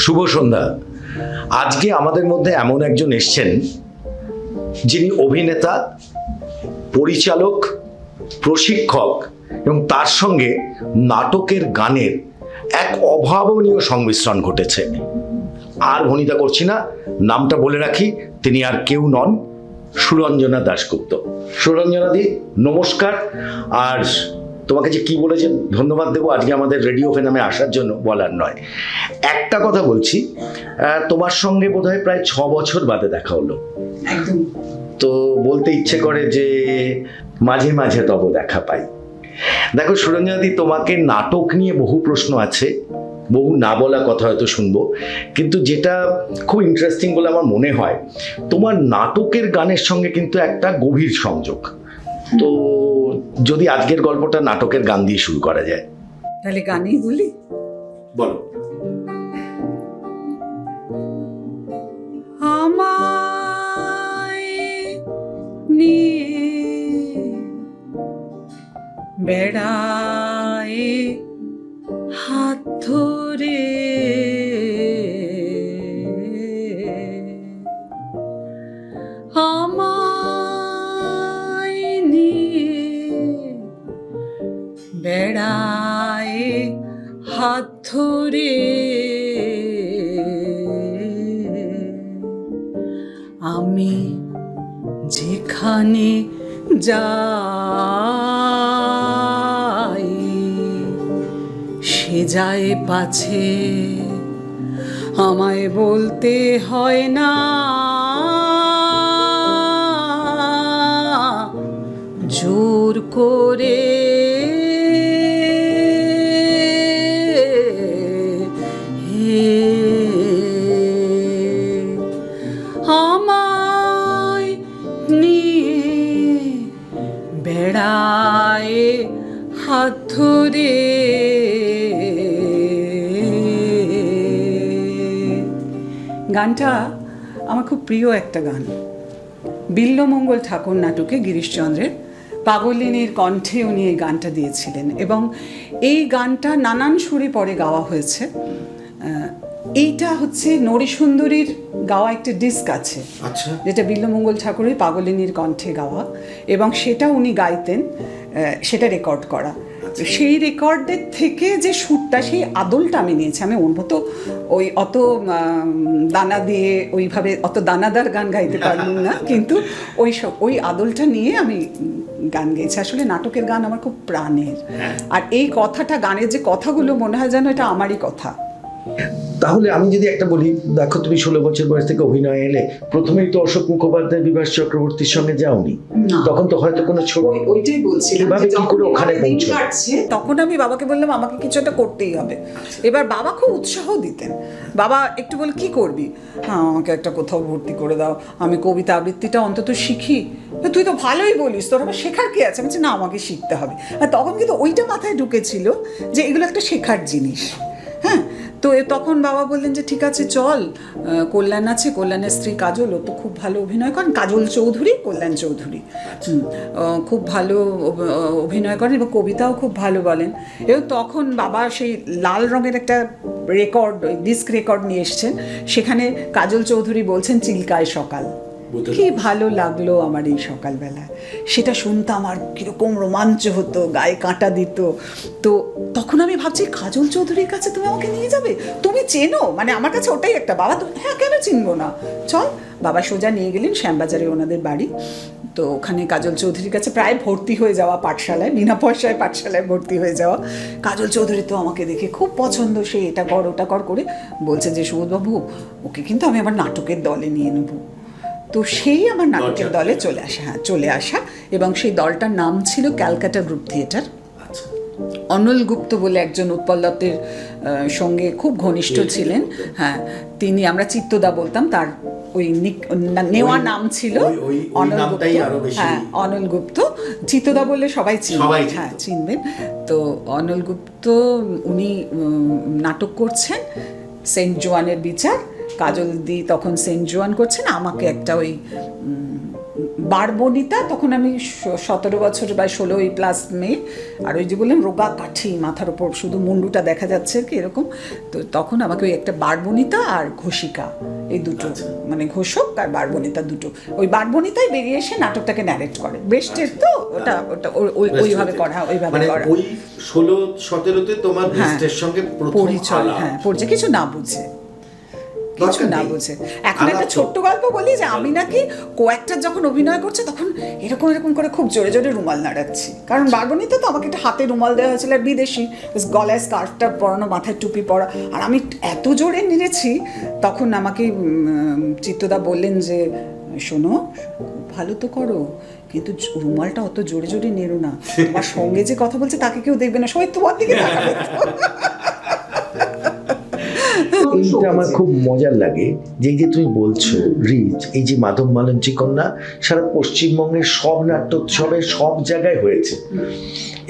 শুভ সন্ধ্যা। আজকে আমাদের মধ্যে এমন একজন এসছেন যিনি অভিনেতা, পরিচালক, প্রশিক্ষক এবং তার সঙ্গে নাটকের গানের এক অভাবনীয় সংমিশ্রণ ঘটেছে। আর ভনিতা করছি না, নামটা বলে রাখি, তিনি আর কেউ নন, সুরঞ্জনা দাশগুপ্ত। সুরঞ্জনা দি, নমস্কার। আর তোমাকে যে কি বলেছেন ধন্যবাদ দেবো আজকে আমাদের রেডিও ফেনামে আসার জন্য বলার নয়। একটা কথা বলছি, তোমার সঙ্গে বোধহয় প্রায় 6 বছর বাদে দেখা হলো। একদম। তো বলতে ইচ্ছে করে যে মাঝে মাঝে তব দেখা পাই। দেখো সুরঞ্জনা দি, তোমাকে নাটক নিয়ে বহু প্রশ্ন আছে, বহু না বলা কথা হয়তো শুনবো, কিন্তু যেটা খুব ইন্টারেস্টিং বলে আমার মনে হয়, তোমার নাটকের গানের সঙ্গে কিন্তু একটা গভীর সংযোগ। তো যদি আজকের গল্পটা নাটকের গান দিয়ে শুরু করা যায়, তাহলে গানেই বলি। বলো। আমায় নিয়ে বেড়ায় হাত ধরে, আমায় নিয়ে বেড়ায় হাত ধরে, আমি যেখানে যাই সে যায় পাছে, আমায় বলতে হয় না জোর করে। আমায় নিয়ে বেড়ায় হাত ধরে, গানটা আমার খুব প্রিয় একটা গান। বিল্বমঙ্গল ঠাকুর নাটকে গিরিশচন্দ্রের পাগলিনীর কণ্ঠে উনি এই গানটা দিয়েছিলেন এবং এই গানটা নানান সুরে পরে গাওয়া হয়েছে। এইটা হচ্ছে নরীসুন্দরীর গাওয়া একটা ডিস্ক আছে, যেটা বিল্বমঙ্গল ঠাকুরের পাগলিনীর কণ্ঠে গাওয়া, এবং সেটা উনি গাইতেন, সেটা রেকর্ড করা। সেই রেকর্ডের থেকে যে সুরটা, সেই আদলটা আমি নিয়েছি। আমি ওর মতো ওই অত দানা দিয়ে ওইভাবে অত দানাদার গান গাইতে পারলাম না, কিন্তু ওই আদলটা নিয়ে আমি গান গেয়েছি। আসলে নাটকের গান আমার খুব প্রাণের, আর এই কথাটা, গানের যে কথাগুলো মনে হয় যেন এটা আমারই কথা। তাহলে আমি যদি একটা বলি, দেখো তুমি 16 বছর বয়স থেকে অভিনয় এলে, প্রথমেই তো অশোক মুখোপাধ্যায়, বিভাস চক্রবর্তীর সঙ্গে যাওনি, তখন তো হয়তো কোনো ছবি, ওইটাই বলছিলাম, কিভাবে কি করে ওখানে পৌঁছলে? তখন আমি বাবাকে বললাম আমাকে কিছু একটা করতেই হবে। এবার বাবা খুব উৎসাহ দিতেন। বাবা একটু বলে, কি করবি? হ্যাঁ, আমাকে একটা কোথাও ভর্তি করে দাও, আমি কবিতা আবৃত্তিটা অন্তত শিখি। তুই তো ভালোই বলিস, তোর আবার শেখার কি আছে? আমি বলছি, না, আমাকে শিখতে হবে। আর তখন কিন্তু ওইটা মাথায় ঢুকেছিল যে এগুলো একটা শেখার জিনিস। হ্যাঁ, তো তখন বাবা বললেন যে ঠিক আছে চল, কল্যাণ আছে, কল্যাণের স্ত্রী কাজল, ও তো খুব ভালো অভিনয় করেন, কাজল চৌধুরী, কল্যাণ চৌধুরী, খুব ভালো অভিনয় করেন এবং কবিতাও খুব ভালো বলেন। এবং তখন বাবা সেই লাল রঙের একটা রেকর্ড, ডিস্ক রেকর্ড নিয়ে এসছেন, সেখানে কাজল চৌধুরী বলছেন চিল্কায় সকাল। কি ভালো লাগলো আমার এই সকালবেলায়, সেটা শুনতাম আর কীরকম রোমাঞ্চ হতো, গায়ে কাঁটা দিত। তো তখন আমি ভাবছি, কাজল চৌধুরীর কাছে তুমি আমাকে নিয়ে যাবে, তুমি চেনো, মানে আমার কাছে ওটাই একটা, বাবা তুমি, হ্যাঁ কেন চিনবো না, চল। বাবা সোজা নিয়ে গেলেন শ্যামবাজারে ওনাদের বাড়ি। তো ওখানে কাজল চৌধুরীর কাছে প্রায় ভর্তি হয়ে যাওয়া পাঠশালায়, বিনা পয়সায় পাঠশালায় ভর্তি হয়ে যাওয়া কাজল চৌধুরী তো আমাকে দেখে খুব পছন্দ, সে এটা কর ওটা কর করে বলছে যে সুবোধবাবু, ওকে কিন্তু আমি আমার নাটকের দলে নিয়ে নেবো। তো সেই আমার নাটকের দলে চলে আসা এবং সেই দলটার নাম ছিল ক্যালকাটা গ্রুপ থিয়েটার। অনল গুপ্ত বলে একজন উৎপল দত্তের সঙ্গে খুব ঘনিষ্ঠ ছিলেন। হ্যাঁ, তিনি, আমরা চিত্তদা বলতাম, তার ওই নেওয়া নাম ছিল অনল গুপ্ত। হ্যাঁ, অনল গুপ্ত, চিত্তদা বললে সবাই চিনবেন, হ্যাঁ চিনবেন। তো অনল গুপ্ত উনি নাটক করছেন সেন্ট জোয়ানের বিচার, কাজল দি তখন সেন্ট জোয়ান করছেন, আমাকে একটা ওই বারবনিতা, তখন আমি 17 বছর বা 16+ মেয়ে, আর ওই যে বললাম রোগা কাঠি, মাথার ওপর শুধু মুন্ডুটা দেখা যাচ্ছে আর কি এরকম। তো তখন আমাকে ওই একটা বারবনিতা আর ঘোষিকা, এই দুটো, মানে ঘোষক আর বারবনিতা দুটো, ওই বারবনিতাই বেরিয়ে এসে নাটকটাকে ন্যারেট করে। বেস্টের তো ওটা ওটা ওইভাবে করা, ওইভাবে মানে করা। ওই 16-17-তে তোমার বেস্টের সঙ্গে প্রথম পরিচয়, আলাপ। হ্যাঁ পরিচয়, কিছু না বুঝে, কিছু দরকার না নেই। বুঝে। এখন একটা আলাপ তো। ছোট্ট গল্প বলি যে আমি নাকি কো-অ্যাক্টর যখন অভিনয় করছে তখন এরকম এরকম করে খুব জোরে জোরে রুমাল নাড়াচ্ছি, কারণ বারবনিতে তো আমাকে একটা হাতে রুমাল দেওয়া হয়েছিল, আর বিদেশি গলায় স্কার্ফটা পরানো, মাথায় টুপি পরা, আর আমি এত জোরে নেড়েছি। তখন আমাকে চিত্তদা বললেন যে শোনো, ভালো তো করো, কিন্তু রুমালটা অত জোরে জোরে নেড়ো না, তোমার সঙ্গে যে কথা বলছে তাকে কেউ দেখবে না, সবাই তোমার দিকে তাকাবে। এইটা আমার খুব মজার লাগে যে এই যে তুমি বলছো রিচ, এই যে মাধব মালঞ্চি কন্যা সারা পশ্চিমবঙ্গের সব নাট্যোৎসবে সব জায়গায় হয়েছে।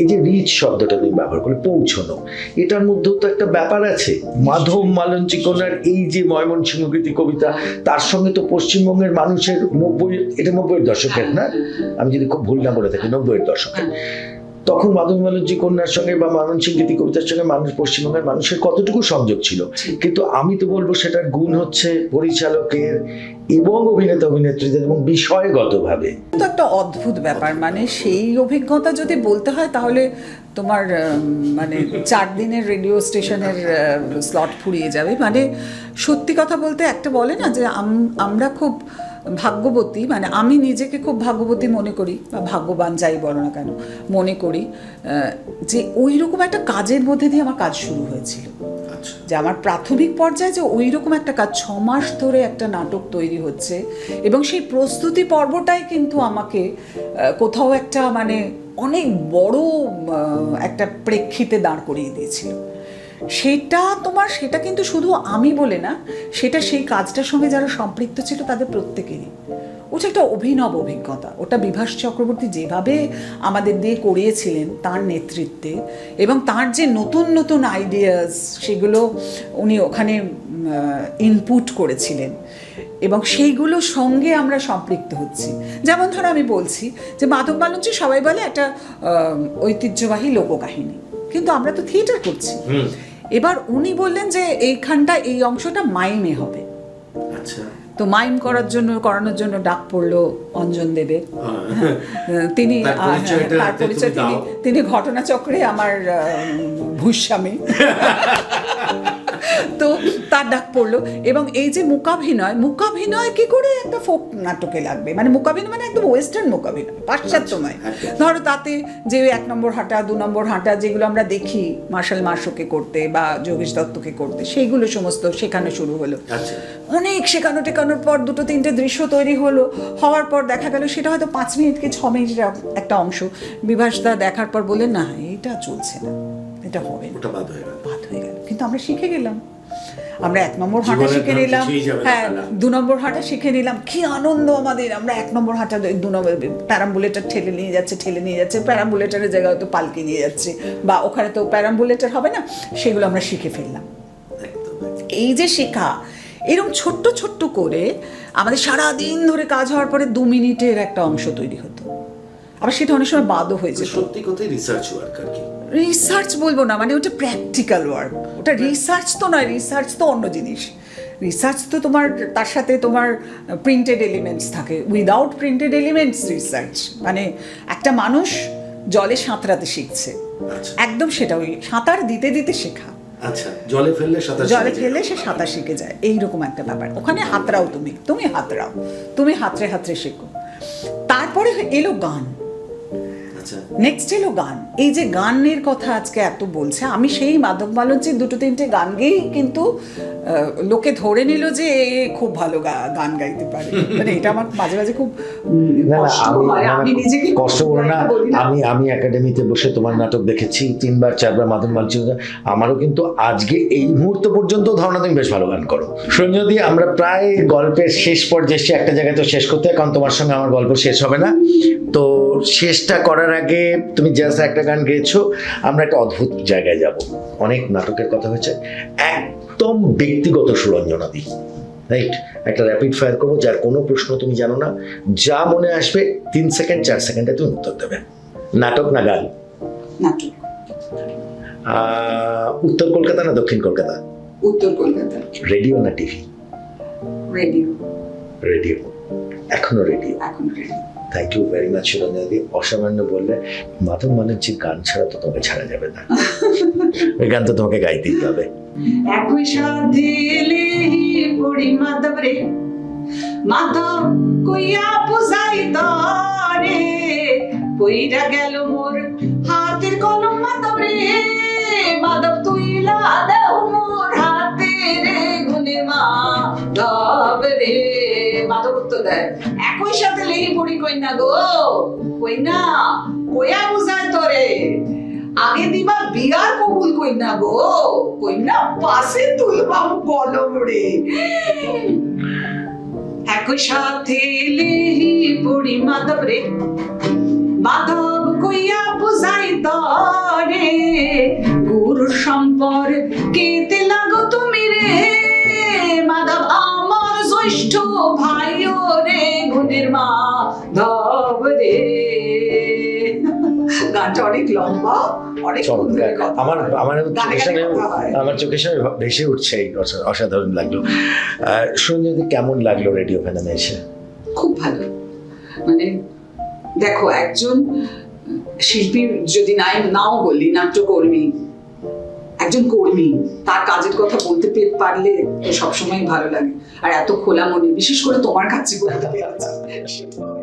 এই যে রিচ শব্দটা তুমি ব্যবহার করে, পৌঁছানো, এটার মধ্যেও তো একটা ব্যাপার আছে। মাধব মালঞ্চি কন্যার এই যে ময়মনসিংহ গীতি কবিতা, তার সঙ্গে তো পশ্চিমবঙ্গের মানুষের 90-এর দশকের, না আমি যদি খুব ভুল না বলে থাকি, 90-এর দশকের, তখন মাধবী মালঞ্চি কন্যার সঙ্গে বা ময়মনসিংহ গীতি কবিতার সঙ্গে মানুষ, পশ্চিমবঙ্গের মানুষের কতটুকু সংযোগ ছিল। কিন্তু আমি তো বলবো সেটার গুণ হচ্ছে পরিচালকের এবং অভিনেতা অভিনেত্রীদের এবং বিষয়গতভাবে। তো একটা অদ্ভুত ব্যাপার, মানে সেই অভিজ্ঞতা যদি বলতে হয় তাহলে তোমার মানে 4 দিনের রেডিও স্টেশনের স্লট ফুরিয়ে যাবে। মানে সত্যি কথা বলতে, একটা বলে না যে আমরা খুব ভাগ্যবতী, মানে আমি নিজেকে খুব ভাগ্যবতী মনে করি, বা ভাগ্যবান যাই বলো না কেন মনে করি, যে ওই রকম একটা কাজের মধ্যে দিয়ে আমার কাজ শুরু হয়েছিল। যে আমার প্রাথমিক পর্যায়ে যে ওই রকম একটা কাজ, 6 মাস ধরে একটা নাটক তৈরি হচ্ছে, এবং সেই প্রস্তুতি পর্বটাই কিন্তু আমাকে কোথাও একটা মানে অনেক বড় একটা প্রেক্ষিতে দাঁড় করিয়ে দিয়েছিল। সেটা কিন্তু শুধু আমি বলে না, সেটা সেই কাজটার সঙ্গে যারা সম্পৃক্ত ছিল তাদের প্রত্যেকেরই। ওটা একটা অভিনব অভিজ্ঞতা। ওটা বিভাস চক্রবর্তী যেভাবে আমাদের দিয়ে করিয়েছিলেন তার নেতৃত্বে, এবং তার যে নতুন নতুন আইডিয়াস, সেগুলো উনি ওখানে ইনপুট করেছিলেন, এবং সেইগুলোর সঙ্গে আমরা সম্পৃক্ত হচ্ছি। যেমন ধরো আমি বলছি যে মাধব মালঞ্চি সবাই বলে একটা ঐতিহ্যবাহী লোককাহিনী, কিন্তু আমরা তো থিয়েটার করছি। এবার উনি বললেন যে এইখানটা, এই অংশটা মাইমে হবে। আচ্ছা, তো মাইম করানোর জন্য ডাক পড়লো অঞ্জন দেবের। তিনি তার পরিচয় তিনি ঘটনাচক্রে আমার ভূস্বামী। তো তার ডাক পড়লো, এবং এই যে মূকাভিনয় কি করে একটা ফোক নাটকে লাগবে, মানে মূকাভিনয় মানে একদম ওয়েস্টার্ন মূকাভিনয়, পাশ্চাত্য নয়। ধরো তাতে যে 1 নম্বর হাঁটা 2 নম্বর হাঁটা যেগুলো আমরা দেখি মার্শাল মার্শোকে করতে বা যোগেশ দত্তকে করতে, সেইগুলো সমস্ত শেখানো শুরু হলো। অনেক শেখানো টেকানোর পর 2-3টে দৃশ্য তৈরি হওয়ার পর দেখা গেল সেটা হয়তো 5 মিনিট কি 6 মিনিটের একটা অংশ। বিভাসদা দেখার পর বললেন না, এটা চলছে না, এটা হবে না, বাদ হয়ে গেল। কিন্তু আমরা শিখে গেলাম, আমরা 1 নম্বর হাঁটা শিখে নিলাম, হ্যাঁ 2 নম্বর হাঁটা শিখে নিলাম, কি আনন্দ আমাদের। আমরা 1 নম্বর হাঁটা 2 নম্বর প্যারাম্বুলেটার ঠেলে নিয়ে যাচ্ছে, প্যারাম্বুলেটারের জায়গায় হয়তো পালকি নিয়ে যাচ্ছে, বা ওখানে তো প্যারাম্বুলেটার হবে না, সেগুলো আমরা শিখে ফেললাম। এই যে শেখা, এরকম ছোট্ট ছোট্ট করে আমাদের সারা দিন ধরে কাজ হওয়ার পরে 2 মিনিটের একটা অংশ তৈরি হতো। আবার সেটা অনেক সময় বাদও হয়েছে। সত্যি কথাই রিসার্চ ওয়ার্ক আর কি। রিসার্চ বলবো না, মানে ওটা প্র্যাকটিক্যাল ওয়ার্ক। ওটা রিসার্চ তো নয়, রিসার্চ তো অন্য জিনিস। রিসার্চ তো তোমার তার সাথে তোমার প্রিন্টেড এলিমেন্টস থাকে। উইদাউট প্রিন্টেড এলিমেন্টস রিসার্চ মানে একটা মানুষ জলে সাঁতরাতে শিখছে, একদম সেটা ওই সাঁতার দিতে দিতে শেখা। আচ্ছা, জলে ফেললে সে সাঁতার শিখে যায়, এইরকম একটা ব্যাপার। ওখানে হাতড়াও, তুমি হাতড়াও, তুমি হাতড়ে হাতড়ে শেখো। তারপরে এলো গান, নেক্সট এলো গান। এই যে গানের কথা আজকে এত বলছে, আমি সেই মাধব মালঞ্চির 2-3টে গান গেয়েই কিন্তু লোকে ধরে নিল যে এ খুব ভালো গান গাইতে পারে। মানে এটা আমার মাঝে মাঝে খুব কষ্ট করো না। আমি একাডেমিতে বসে তোমার নাটক দেখেছি 3-4বার মাধব মালঞ্চি। আমারও কিন্তু আজকে এই মুহূর্ত পর্যন্ত ধারণা তুমি বেশ ভালো গান করো। সঞ্জয়দি, আমরা প্রায় গল্পের শেষ পর্যায়ে এসে, একটা জায়গায় তো শেষ করতে হয়, কারণ তোমার সঙ্গে আমার গল্প শেষ হবে না। তো শেষটা করার আগে তুমি জাস্ট একটা গান গেয়েছো, আমরা একটা অদ্ভুত জায়গায় যাব। অনেক নাটকের কথা হয়েছে, একদম ব্যক্তিগত সুরঞ্জনাদি, রাইট? একটা র্যাপিড ফায়ার করবো, যার কোনো প্রশ্ন তুমি জানো না, যা মনে আসবে 3 সেকেন্ড 4 সেকেন্ডে তুমি উত্তর দেবে। নাটক না গান? নাটক। উত্তর কলকাতা না দক্ষিণ কলকাতা? উত্তর কলকাতা। রেডিও না টিভি? রেডিও। রেডিও, এখনো রেডিও। এখন radio. Thank you very much সুরঞ্জনাদি, অসামান্য বললে। মাধব মালঞ্চির গান ছাড়া তো তোমাকে ছাড়া যাবে না, ওই গান তো তোমাকে গাইতেই হবে। একই সাথে লেহি পড়ি মাধব রে, মাধব কইয়া বুঝাই তরে, কইরা গেল মোর হাতের কলম মাধব রে, মাধব তুইলা দাও মোর হাতে রে, গুনে মাধব রে। মাধব উত্তর দেয়, একই সাথে লেহি পড়ি কই না গো, কই না, কইয়া বুঝাই তরে, আগে দিবা বিয়ার কবুল কই না গো, কই না পাশে তুলবাম কলম রে। একই সাথে লেহি পড়ি মাধব রে, মাধব কইয়া বুঝাই তরে, গুরু সম্পর্কে লাগো তুমি রে, মাধব আমার জ্যৈষ্ঠ ভাই রে, গুণের মাধব রে। গানটা অনেক লম্বা, অনেক সুন্দর কথা। আমার আমার গানে চোখের সামনে, গানে কথা হয়। আমার চোখের সামনে ভেসে উঠছে, এই অসাধারণ লাগলো। সুরঞ্জনাদি, কেমন লাগলো রেডিও ফেনামে এসে? খুব ভালো। মানে দেখো, একজন শিল্পী, যদি নাও বলি নাট্যকর্মী, একজন কর্মী, তার কাজের কথা বলতে পারলে সবসময় ভালো লাগে। আর এত খোলা মনে, বিশেষ করে তোমার কাছে বলতে পেরেছি, সেটাও